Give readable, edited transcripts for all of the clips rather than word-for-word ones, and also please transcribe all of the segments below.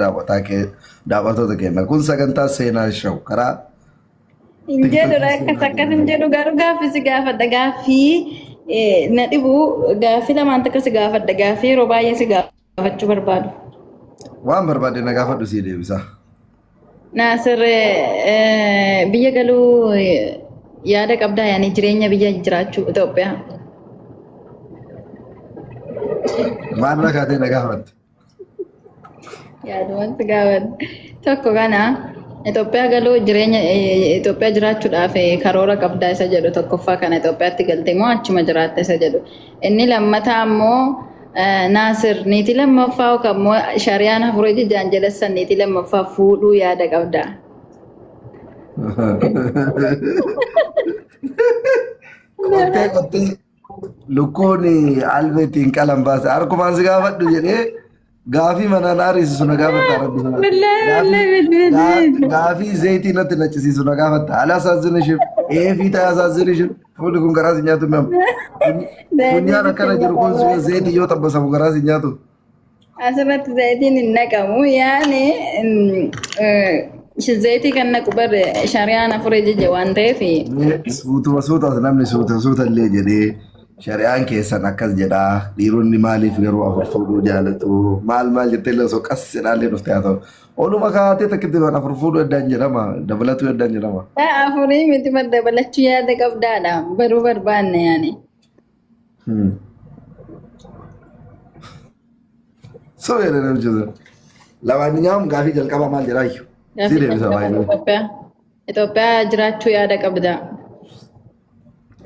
daawwattoota keenya kun sagantaa seenaa show karaa Injeru akka takkas injeru garuu gaaffii si gaafadha gaaffii na dhibu gaaffii lamaan takka si gaafadha gaaffii yeroo baay'ee si gaafachuu barbaadu. waan barbaade na gaafadhu sii deebisa. Naasir biyya galuu yaada qabdaa yaani jireenya biyya jiraachuu Itoophiyaa. Maal rakkaatee na gaafatte? Yaadumaan si gaafadha. Tokko kana Itoophiyaa galuu jireenya Itoophiyaa jiraachuudhaaf karoora qabdaa isa jedhu tokkoffaa kana Itoophiyaatti galtee moo achuma jiraatta isa jedhu. Inni lammataa ammoo Naasir niitii lammaffaa yookaan immoo Shariyaan Hafuuree Jijaan jedhassan niitii lammaffaa fuudhuu yaada qabdaa. Qottee lukkuun albeetiin qalam baase harkumaan si gaafadhu jedhee gaafii manaan aarisisu na gaafata gaafii zayitii natti nachisiisu na gaafata haala asaazinishi eefii ta'e asaazinishi fuulli kun garaa si nyaatu nam kunyaan akkana jiru kun zayitii yoo tabbasamu garaa si nyaatu. Asirratti zayitiin hin naqamu yaani zayitii kan naqu bare Shariyaan Hafuuree Jijaa waan ta'eef. Suutuma suutas namni suuta illee jedhee. Shari'aan keessan akkas jedhaa dhiironni maaliif garuu afur fuudhuu jaalatu maal jettee illee osoo qas jedhaallee dhuftee haa ta'u oluma kaatee takkitti waan afur fuudhuu addaan jedhama dabalatuu addaan jedhama. Afurii miti dabalachuu yaada qabdaadha baruu barbaanne yaani. So jedhee namichi sun lamaaniyyaam gaafii jalqabaa maal jedhaa iyyuu. Si deebisa baay'ee. Itoophiyaa jiraachuu yaada qabdaa.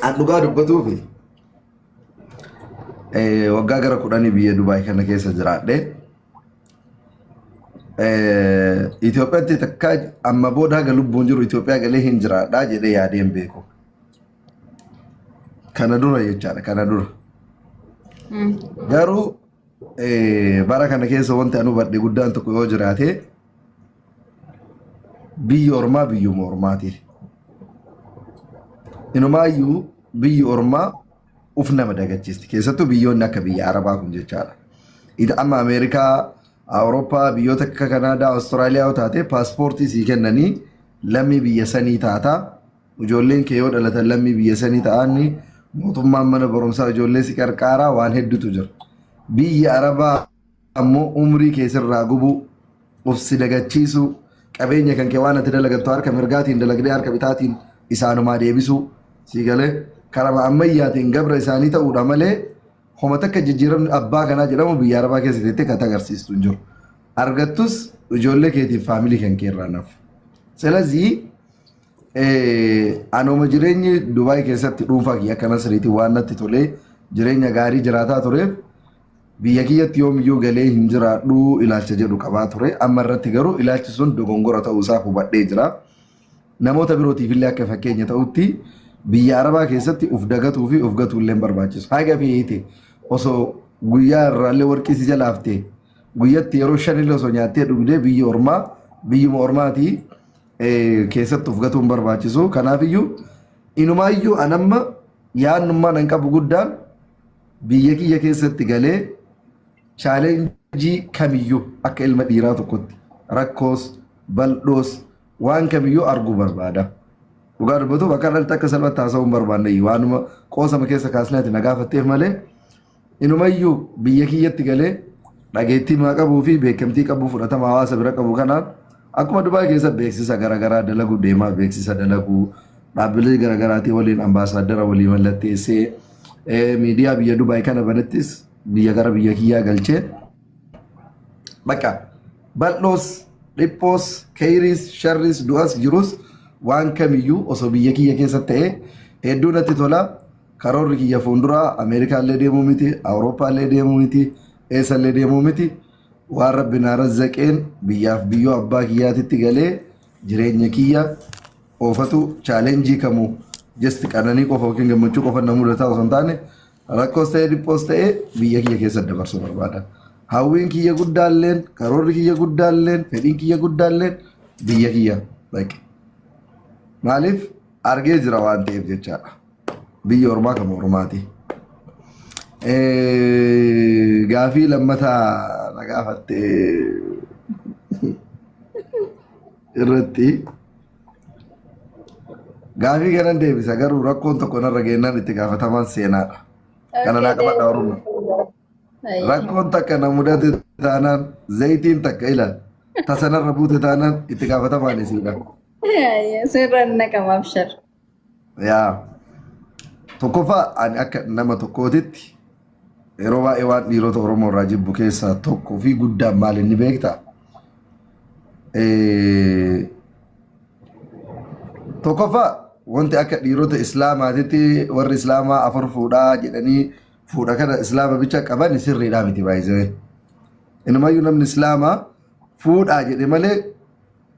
An dhugaa dubbatuufi. Waggaa gara 10 biyya Dubaay kana keessa jiraadhe. Itoophiyaatti takka amma booda haga lubbuun jiru Itoophiyaa galee hin jiraadhaa jedhee yaadee hin beeku. Kana dura jechaadha kana dura. Garuu bara kana keessa wanti anu hubadhe guddaan tokko yoo jiraate biyyi ormaa biyyuma ormaati. Inumaayyuu biyyi ormaa uf nama dagachiisti keessattuu biyyoonni akka biyya Arabaa kun jechaadha. Amma Ameerikaa, Awurooppaa, biyyoota akka Kanaadaa, Awustiraaliyaa yoo taate paaspoortii sii kennanii lammii biyya sanii taata. Ijoolleen kee yoo dhalatan lammii biyya sanii ta'anii mootummaan mana barumsaa ijoollee si qarqaaraa waan hedduutu jira. Biyya Arabaa ammoo umrii keessirraa gubuu, uf si dagachiisu, qabeenya kan kee waan ati dalagattu harka mirgaatiin dalagdee harka bitaatiin isaanumaa deebisuu sii galee. Karama ammayyaatiin gabra isaanii ta'uudha malee homa takka jijjiiramni abbaa kanaa jedhamu biyya Arabaa keessatti kan agarsiistu hin jiru. Argattus ijoollee keetiif faamilii kan keerraa naaf. Selazii anuma jireenyi Dubaay keessatti dhuunfaa kiyya akkana siriitii waan natti tolee jireenya gaarii jiraataa tureef biyya kiyyatti yoomiyyuu galee hin jiraadhu ilaalcha jedhu qabaa ture. Amma irratti garuu ilaalchi sun dogongora ta'uusaa hubadhee jira. Namoota birootiif illee akka fakkeenya ta'utti biyya Arabaa keessatti uf dagatuu fi uf gatuu illee barbaachisu. Haga fi'eete osoo guyyaa irraallee warqii si jalaaftee guyyatti yeroo 5 illee osoo nyaattee dhugdee biyya ormaa biyyuma ormaatii keessatti uf gatuun barbaachisu. Kanaafiyyuu inumaayyuu anamma yaadnummaan an qabu guddaan biyya kiyya keessatti galee chaalenjii kamiyyuu akka ilma dhiiraa tokkotti rakkoos bal'oos waan kamiyyuu arguu barbaada. Dhugaa dubbatuuf akka dhalti akka salphatti haasa'uun barbaanne waanuma qoosama keessa kaasneeti na gaafatteef malee inumayyuu biyya kiyyatti galee dhageettii maa qabuu fi beekamtii qabuu fudhatama hawaasa bira qabu kanaan akkuma Dubaay keessa beeksisa garaagaraa dalaguu deemaa beeksisa dalaguu dhaabbilee garaagaraatii waliin ambaasaaddara walii mallatteessee miidiyaa biyya Dubaay kana banattis biyya gara biyya kiyyaa galchee bakka bal'oos dhiphoos keeyriis sharriis du'as jirus waan kamiyyuu osoo biyya kiyya keessatti ta'ee hedduu natti tola. Karoorri kiyya fuulduraa Ameerikaallee deemuu miti, Awurooppaallee deemuu miti, eessallee deemuu miti. Waan rabbi na razzaqeen biyyaaf biyyoo abbaa kiyyaatitti galee jireenya kiyya oofatu chaalenjii kamuu jesti qananii qofa yookiin gammachuu qofa na mudataa osoo hin taane rakkoos ta'ee dhiphoos ta'ee biyya kiyya keessatti dabarsuu barbaada. Hawwiin kiyya guddaalleen, karoorri kiyya guddaalleen, fedhiin kiyya guddaalleen biyya kiyya dhaqe. Maaliif argee jira waan ta'eef jechaadha. Biyya ormaa kama ormaati. Gaafii lammataa na gaafatte irratti gaafii kanan deebisa garuu rakkoon tokko narra geennaan itti gaafatamaan seenaadha. Kana naa qabadha Oromoo. Rakkoon takka na mudate taanaan zayitiin takka ila tasanarra buute taanaan itti gaafatamaan isiidha. Sirran naqamaaf shar. Yaa tokkoffaa ani akka nama tokkootitti yeroo baay'ee waan dhiirota Oromoo irraa jibbu keessaa tokkoo fi guddaan maal inni beektaa? Tokkoffaa wanti akka dhiirota Islaamaatitti warri Islaamaa afur fuudhaa jedhanii fuudha kana Islaama bicha qaban sirriidhaa miti baay'isee. Inumayyuu namni Islaamaa fuudhaa jedhe malee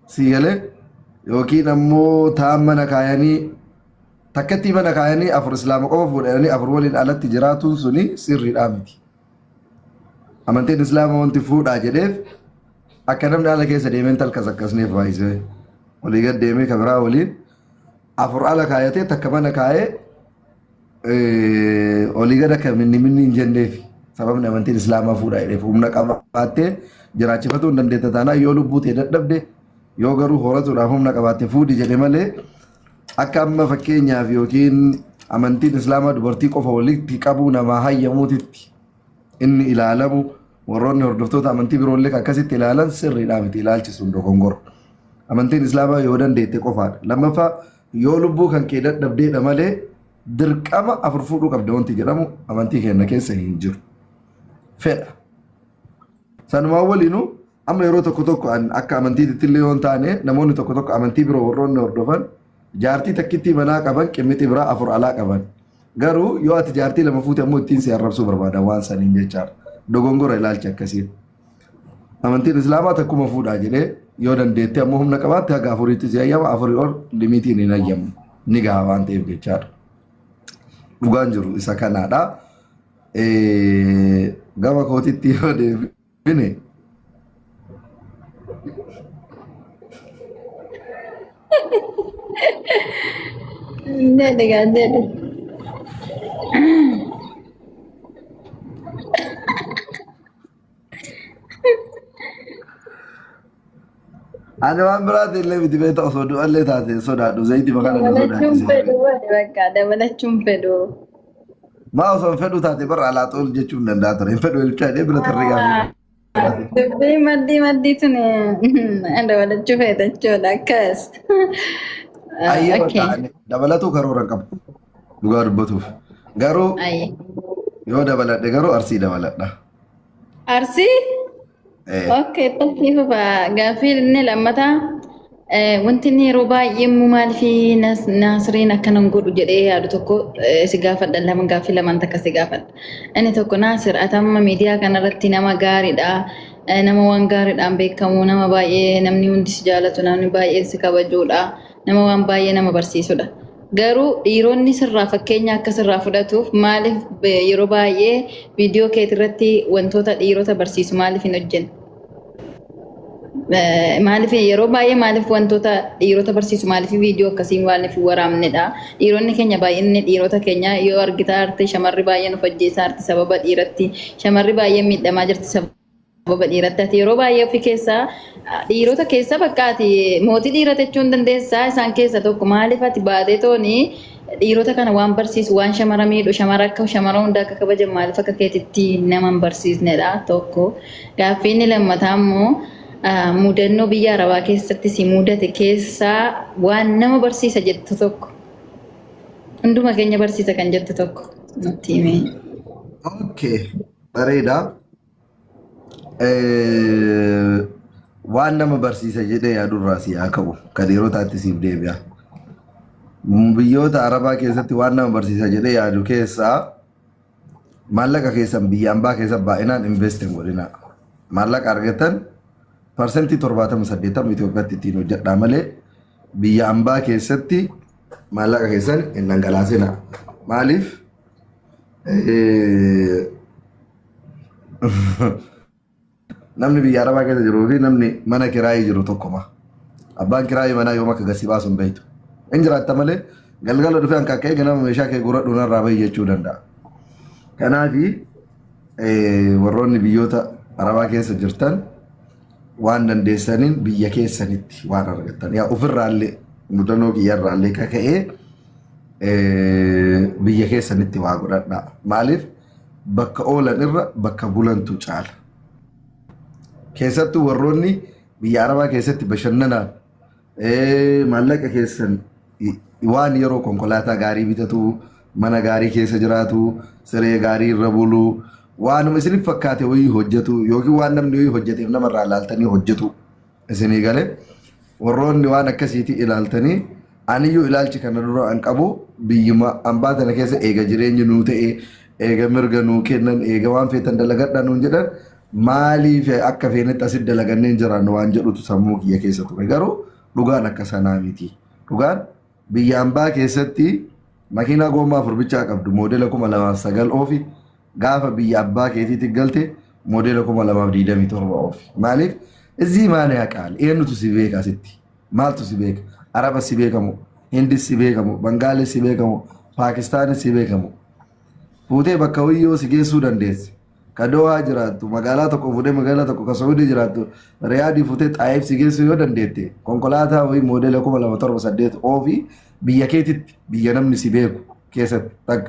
si galee yookiin ammoo taan mana kaayanii takkatti mana kaayanii afur Islaama qofa fuudhanii afur waliin alatti jiraatuun suni sirriidhaa miti. Amantiin Islaamaa wanti fuudhaa jedheef akka namni ala keessa deemeen talkas akkasneef baay'isee. Walii gad deemee kabiraa waliin afur ala kaayatee takka mana kaayee olii gad akka minni hin jenneef sababni amantiin Islaamaa fuudhaa jedheef humna qabaattee jiraachifatuu hin dandeetta taanaan yoo lubbuu ta'e dadhabde yoo garuu horatuudhaaf humna qabaatte fuudhi jedhe malee akka amma fakkeenyaaf yookiin amantiin Islaamaa dubartii qofa walitti qabuu namaa hayyamuutitti inni ilaalamu warroonni hordoftoota amantii biroollee akkasitti ilaalan sirriidhaa miti ilaalchisuun dogongora. Amantiin Islaamaa yoo dandeette qofaadha. Lammaffaa yoo lubbuu kan kee dadhabdeedha malee dirqama afur fuudhuu qabda wanti jedhamu amantii keenya keessa hin jiru. Fedha. Sanumaan waliinuu amma yeroo tokko tokko akka amantiitti illee yoo hin taane namoonni tokko tokko amantii biroo warroonni hordofan jaartii takkitti manaa qaban qimmixi biraa afur alaa qaban. Garuu yoo ati jaartii lama fuute ammoo ittiin si arrabsuu barbaadan waan saniin jechaadha. Dogongora ilaalcha akkasiin. Amantiin Islaamaa takkuma fuudhaa jedhee yoo dandeette ammoo humna qabaatte haga afuriitti si hayyama afurii ol limitiin hin hayyamu ni gaha waan ta'eef jechaadha. Dhugaan jiru isa kanaadha. Gama kootitti yoo deebine Dedde. ani waan biraati illee miti beekta osoo du'allee taate sodaadhu zayitii makana na sodaachise. Dabalachuun fedhu. Maa osoo hin fedhu taate bara alaa xool jechuun danda'a ture. Hin fedhu ilchaa jedhee bira tarree gaafa. Dubbii maddii tun dabalachuu feeta jechuudha akkas. Dabalatuu karoora hin qabu. Dhugaa dubbatuuf. Garuu yoo dabaladhe garuu arsii dabaladha. Arsii? Okay, bakki fufa gaaffii inni lammataa wanti inni yeroo baay'ee maaliif Naasiriin akkanan godhu jedhee yaadu tokko si gaafadha lama gaaffii lamaan takka si gaafadha. Inni tokko Naasir atamma miidiyaa kanarratti nama gaariidha. Nama waan gaariidhaan beekamu nama baay'ee namni hundi si jaalatu namni baay'ee si kabajuudha. Nama waan baay'ee nama barsiisudha. Garuu dhiironni sirraa fakkeenya akka sirraa fudhatuuf maaliif yeroo baay'ee viidiyoo keetirratti wantoota dhiirota barsiisu maaliif hin hojjennu? Maaliif yeroo baay'ee maaliif wantoota dhiirota barsiisu maaliif viidiyoo akkasiin maaliif waraabnedha? Dhiironni keenya baay'inni dhiirota keenya yoo argita arti shamarri baay'een of ajjeesaa arti sababa dhiiratti shamarri baay'een miidhamaa jirti sababa dhiiratti ati yeroo baay'ee ofii keessaa dhiirota keessa bakkaati mootii dhiirota jechuun dandeessaa isaan keessa tokko maaliif ati baatee tooni dhiirota kana waan barsiisu waan shamara miidhu shamara akka shamara hunda akka kabajan maaliif akka keetitti nama hin barsiisnedha tokko gaaffiin lammataa immoo mudannoo biyya arabaa keessatti si mudate keessaa waan nama barsiisa jettu tokko hunduma keenya barsiisa kan jettu tokko nutti himi. Okay, bareeda. Waan nama barsiisa jedhee yaadurraa si haa ka'u kan yerootaatti siif deebi'a. Biyyoota Arabaa keessatti waan nama barsiisa jedhee yaadu keessaa maallaqa keessan biyya ambaa keessa baay'inaan investin godhina. Maallaqa argatan parsentii 78 Itoophiyaatti ittiin hojjedhaa malee biyya ambaa keessatti maallaqa keessan hin dhangalaasina. Maaliif? Namni biyya Arabaa keessa jiruu fi namni mana kiraayii jiru tokkuma. Abbaan kiraayii manaa yoom akka gasii baasuun beektu. Hin jiraatta malee galgala dhufee hanqa ka'ee ganama meeshaa kee guradhu narraa bahi jechuu danda'a. Kanaafi warroonni biyyoota Arabaa keessa jirtan waan dandeessaniin biyya keessanitti waan argattan yaa ofirraallee mudannoo kiyyarraallee kaka'ee biyya keessanitti waa godhadhaa maaliif bakka oolan irra bakka bulantu caala keessattuu warroonni biyya arabaa keessatti bashannanaan maallaqa keessan waan yeroo konkolaataa gaarii bitatu mana gaarii keessa jiraatu siree gaarii irra bulu waanuma isinif fakkaate wayii hojjetu yookiin waan namni wayii hojjeteef namarraa ilaaltanii hojjetu isinii galee warroonni waan akkasiiti ilaaltanii aniyyuu ilaalchi kana dura an qabu biyyuma ambaa tana keessa eega jireenyi nuu ta'e eega mirga nuu kennan eega waan feetan dalagadha nuun jedhan maaliif akka feenetti asit dalaganneen jiraannu waan jedhutu sammuu kiyya keessa ture garuu dhugaan akka sanaa miti dhugaan biyya ambaa keessatti makiinaa goomaa furbichaa qabdu moodela 2009 oofi gaafa biyya abbaa keetiitti galte moodela 2027 oofi maaliif እዚህ ማን ያውቃል ይሄንቱ ሲቤካ ሲቲ ማልቱ ሲቤካ አረባ ሲቤከሙ ሂንዲ ሲቤከሙ በንጋሊ ሲቤከሙ ፓኪስታን ሲቤከሙ ፉቴ በከውዮ ሲጌሱ ደንዴስ ከዶሃ ጅራቱ መጋላ ተቆ ፉቴ መጋላ ተቆ ከሳውዲ ጅራቱ ሪያዲ ፉቴ ጣይፍ ሲጌሱ ዮ ደንዴቴ ኮንኮላታ ወይ ሞዴል ኮ ለሞተር በሰዴት ኦፊ ቢየኬቲ ቢየነም ሲቤኩ ኬሰት ተክ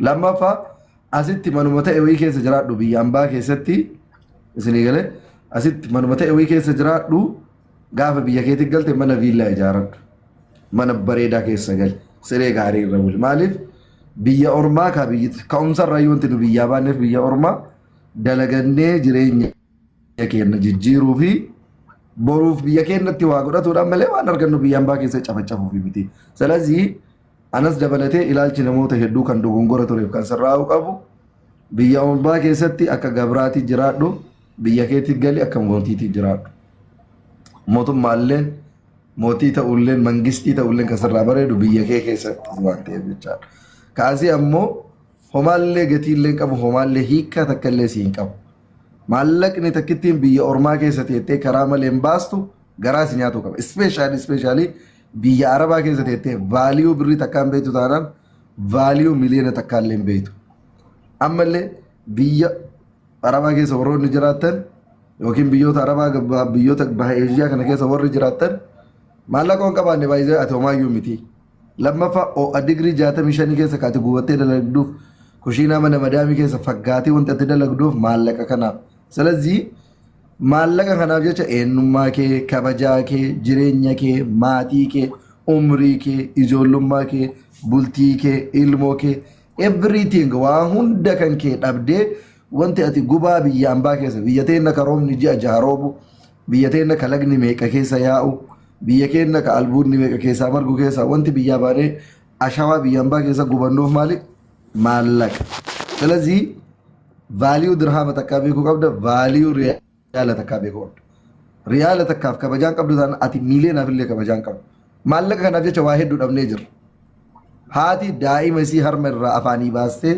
ለማፋ አሲቲ መኑመተ ወይ ኬሰ ጅራዱ ቢያምባ ኬሰቲ እስኒ ገለ asitti manuma ta'e wayii keessa jiraadhu gaafa biyya keetti galte mana viillaa ijaaradhu mana bareedaa keessa gali siree gaarii irra buli maaliif biyya ormaa ka biyyi ka'umsarraa yoo wanti nu biyyaa baanneef biyya ormaa dalagannee jireenya keenya jijjiiruu fi boruuf biyya keenyatti waa godhatuudhaan malee waan argannu biyya ambaa keessa cafacafuuf miti salazii anas dabalatee ilaalchi namoota hedduu kan dogongora tureef kan sirraa'uu qabu biyya ambaa keessatti akka gabraati jiraadhu biyya keetti gali akka mootiitti jiraadhu mootummaalleen mootii ta'ulleen mangistii ta'ulleen kan sirraa bareedu biyya kee keessatti waan ta'eef jechaadha kaasii ammoo homaallee gatiilleen qabu homaallee hiikkaa takkallee siin qabu maallaqni takkittiin biyya ormaa keessatti jettee karaa malee hin baastu garaa si nyaatu qaba ispeeshaalii biyya arabaa keessatti jettee vaaliyuu birrii takkaan beektu taanaan vaaliyuu miliyoona takkaallee hin beektu ammallee biyya arabaa keessa warroonni jiraatan yookiin biyyoota arabaa biyyoota baha eeshiyaa kana keessa warri jiraatan maallaqa waan qabaanne baay'ee ati homaayyuu miti lammaffaa digrii 65 keessa kaati gubattee dalagduuf kushiinaa mana madaamii keessa faggaatee wanti ati dalagduuf maallaqa kanaaf salazii maallaqa kanaaf jecha eenyummaa kee kabajaa kee jireenya kee maatii kee umrii kee ijoollummaa kee bultii kee ilmoo kee everything waa hunda kan kee dhabdee wanti ati gubaa biyya ambaa keessa biyya teenna ka roobni ji'a jaha roobu biyya teenna ka lagni meeqa keessa yaa'u biyya keenna ka albuudni meeqa keessaa margu keessa wanti biyyaa baanee ashawaa biyya ambaa keessa gubannuuf maali maallaqa salazii vaaliyuu dirhaama takkaa beekuu qabda vaaliyuu riyaala takkaa beekuu qabda riyaala takkaaf kabajaan qabdu taana ati miiliyoonaaf illee kabajaan qabdu maallaqa kanaaf jecha waa hedduu dhabnee jirra haati daa'ima isii harma irraa afaanii baastee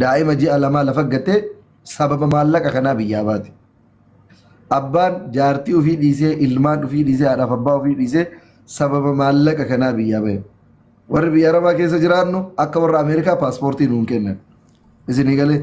daa'ima ji'a lamaa lafa gattee sababa maallaqa kanaa biyyaa baate abbaan jaartii ofii dhiisee ilmaan ofii dhiisee haadhaaf abbaa ofii dhiisee sababa maallaqa kanaa biyyaa bahe warri biyya arabaa keessa jiraannu akka warra ameerikaa paaspoortii nuun kennan isinii galee